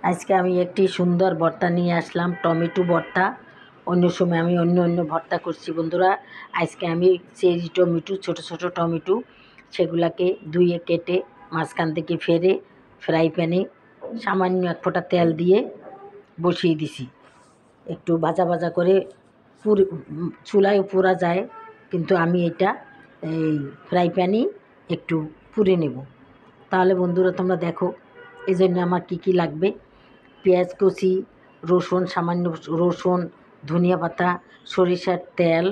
আজকে আমি একটি সুন্দর ভর্তা নিয়ে আসলাম, টমেটো ভর্তা। অন্য সময় আমি অন্য ভর্তা করছি বন্ধুরা। আজকে আমি চেরি টমেটো, ছোট ছোট টমেটো, সেগুলাকে ধুয়ে কেটে মাঝখান থেকে ফেরে ফ্রাই প্যানে সামান্য এক ফোঁটা তেল দিয়ে বসিয়ে দিছি। একটু ভাজা ভাজা করে চুলায় পোড়া যায়, কিন্তু আমি এটা এই ফ্রাই প্যানেই একটু পুড়ে নেব। তাহলে বন্ধুরা তোমরা দেখো, এই জন্য আমার কী কী লাগবে: পেঁয়াজ কুচি, রসুন, সামান্য রসুন, ধনিয়া পাতা, সরিষার তেল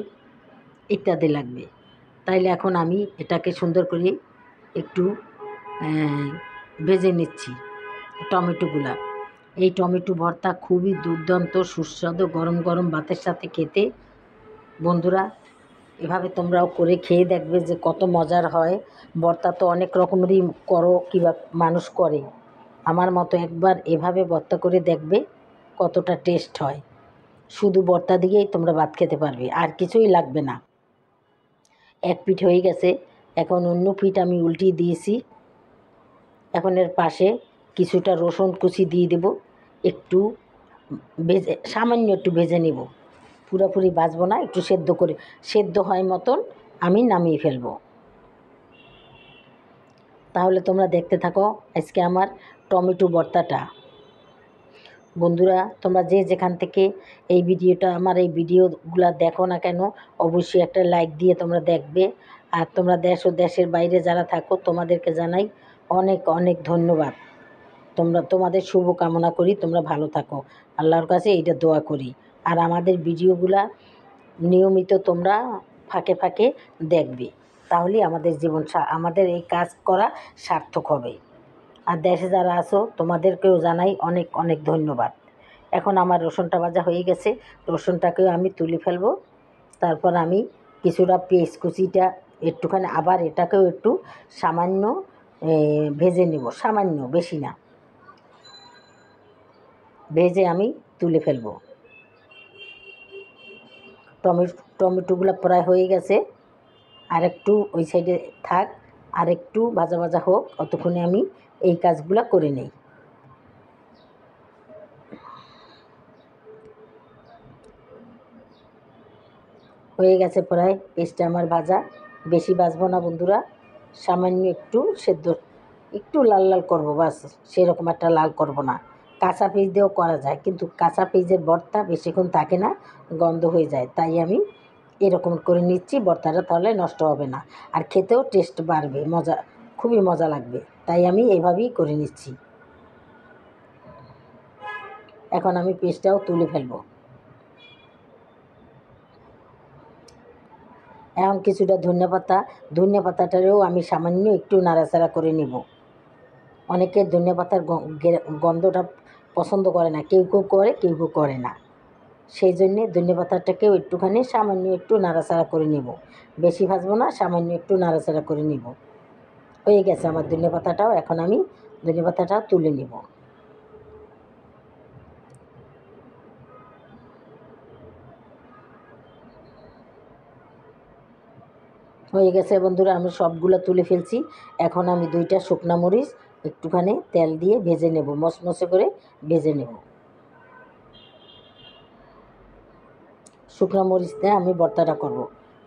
ইত্যাদি লাগবে। তাইলে এখন আমি এটাকে সুন্দর করে একটু ভেজে নিচ্ছি টমেটোগুলা। এই টমেটো ভর্তা খুবই দুর্দান্ত সুস্বাদু, গরম গরম ভাতের সাথে খেতে। বন্ধুরা, এভাবে তোমরাও করে খেয়ে দেখবে যে কত মজার হয়। ভর্তা তো অনেক রকমেরই করো কিংবা মানুষ করে, আমার মতো একবার এভাবে ভর্তা করে দেখবে কতটা টেস্ট হয়। শুধু ভর্তা দিয়েই তোমরা ভাত খেতে পারবে, আর কিছুই লাগবে না। এক পিঠ হয়ে গেছে, এখন অন্য পিঠ আমি উল্টিয়ে দিয়েছি। এখন এর পাশে কিছুটা রসুন কুচি দিয়ে দেব, একটু ভেজে, সামান্য একটু ভেজে নেব, পুরোপুরি ভাজবো না, একটু সেদ্ধ হয় মতন আমি নামিয়ে ফেলবো। তাহলে তোমরা দেখতে থাকো আজকে আমার টমেটো ভর্তাটা। বন্ধুরা, তোমরা যে যেখান থেকে এই ভিডিওগুলো দেখো না কেন, অবশ্যই একটা লাইক দিয়ে তোমরা দেখবে। আর তোমরা দেশ ও দেশের বাইরে যারা থাকো, তোমাদেরকে জানাই অনেক অনেক ধন্যবাদ। তোমাদের শুভ কামনা করি, তোমরা ভালো থাকো, আল্লাহর কাছে এইটা দোয়া করি। আর আমাদের ভিডিওগুলা নিয়মিত তোমরা ফাঁকে ফাঁকে দেখবে, তাহলেই আমাদের এই কাজ করা সার্থক হবে। আর দেশে যারা আছো তোমাদেরকেও জানাই অনেক অনেক ধন্যবাদ। এখন আমার রসুনটা ভাজা হয়ে গেছে, রসুনটাকেও আমি তুলে ফেলবো। তারপর আমি কিছুটা পেঁয়াজ কুচিটা একটুখানি আবার এটাকেও একটু সামান্য ভেজে নেব, সামান্য, বেশি না, ভেজে আমি তুলে ফেলবো। টমেটোগুলো প্রায় হয়ে গেছে, আর একটু ওই সাইডে থাক, আর একটু ভাজা ভাজা হোক, অতক্ষণে আমি এই কাজগুলো করে নেই। হয়ে গেছে প্রায় পেস্টটা আমার ভাজা, বেশি ভাজবো না বন্ধুরা, সামান্য একটু লাল লাল করবো, বাস। সেরকম একটা লাল করব না। কাঁচা পেঁয়াজ দিয়েও করা যায়, কিন্তু কাঁচা পেঁয়াজের ভর্তা বেশিক্ষণ থাকে না, গন্ধ হয়ে যায়। তাই আমি এরকম করে নিচ্ছি, ভর্তাটা তাহলে নষ্ট হবে না, আর খেতেও টেস্ট বাড়বে, খুবই মজা লাগবে। তাই আমি এভাবেই করে নিচ্ছি। এখন আমি পেস্টটাও তুলে ফেলবো। এখন কিছুটা ধনিয়া পাতাটারেও আমি সামান্য একটু নাড়াচাড়া করে নেব। অনেকে ধনিয়া পাতার গন্ধটা পছন্দ করে না, কেউ কেউ করে, কেউ কেউ করে না। সেই জন্যে ধনিয়া পাতাটাকেও একটুখানি সামান্য একটু নাড়াচাড়া করে নেব, বেশি ভাজবো না, সামান্য একটু নাড়াচাড়া করে নেব। হয়ে গেছে আমার ধনিয়া পাতাটাও, এখন আমি ধনিয়া পাতাটাও তুলে নেব। হয়ে গেছে বন্ধুরা, আমি সবগুলো তুলে ফেলছি। এখন আমি 2টা শুকনা মরিচ একটুখানি তেল দিয়ে ভেজে নেব, মচমচে করে ভেজে নেব। শুকনো মরিচ দিয়ে আমি ভর্তাটা করব।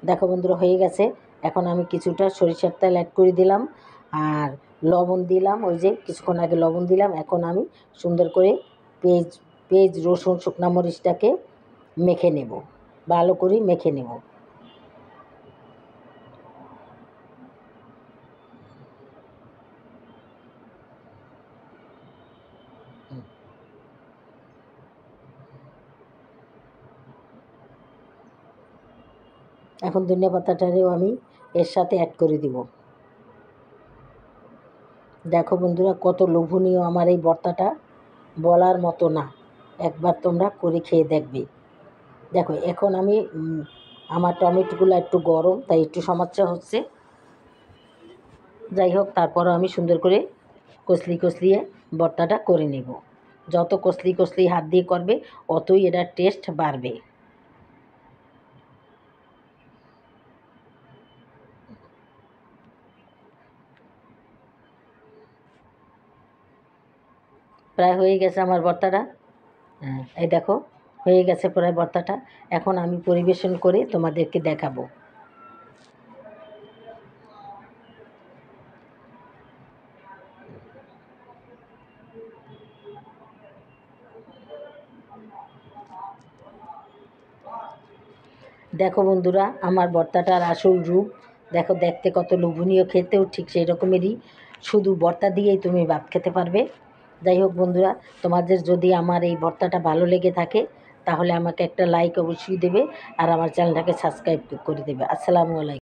দেখো বন্ধুরা, হয়ে গেছে। এখন আমি কিছুটা সরিষার তেল অ্যাড করে দিলাম, আর লবণ দিলাম, ওই যে কিছুক্ষণ আগে লবণ দিলাম। এখন আমি সুন্দর করে পেঁয়াজ রসুন শুকনো মরিচটাকে মেখে নেব, ভালো করে মেখে নেব। এখন ধনিয়া পাতাটারেও আমি এর সাথে অ্যাড করে দিব। দেখো বন্ধুরা, কত লোভনীয় আমার এই ভর্তাটা, বলার মতো না। একবার তোমরা করে খেয়ে দেখবে। দেখো, এখন আমি আমার টমেটোগুলো একটু গরম, তাই একটু সমস্যা হচ্ছে। যাই হোক, তারপরও আমি সুন্দর করে কচলিয়ে ভর্তাটা করে নেব। যত কচলি হাত দিয়ে করবে, অতই এটার টেস্ট বাড়বে। প্রায় হয়ে গেছে আমার ভর্তাটা। হ্যাঁ, এই দেখো হয়ে গেছে প্রায় ভর্তাটা। এখন আমি পরিবেশন করে তোমাদেরকে দেখাবো। দেখো বন্ধুরা, আমার ভর্তাটার আসল রূপ দেখো, দেখতে কত লোভনীয়, খেতেও ঠিক সেই রকমেরই। শুধু ভর্তা দিয়েই তুমি ভাত খেতে পারবে। যাই হোক বন্ধুরা, তোমাদের যদি আমার এই ভর্তাটা ভালো লেগে থাকে তাহলে আমাকে একটা লাইক অবশ্যই দেবে, আর আমার চ্যানেলটাকে সাবস্ক্রাইব করে দেবে। আসসালামু আলাইকুম।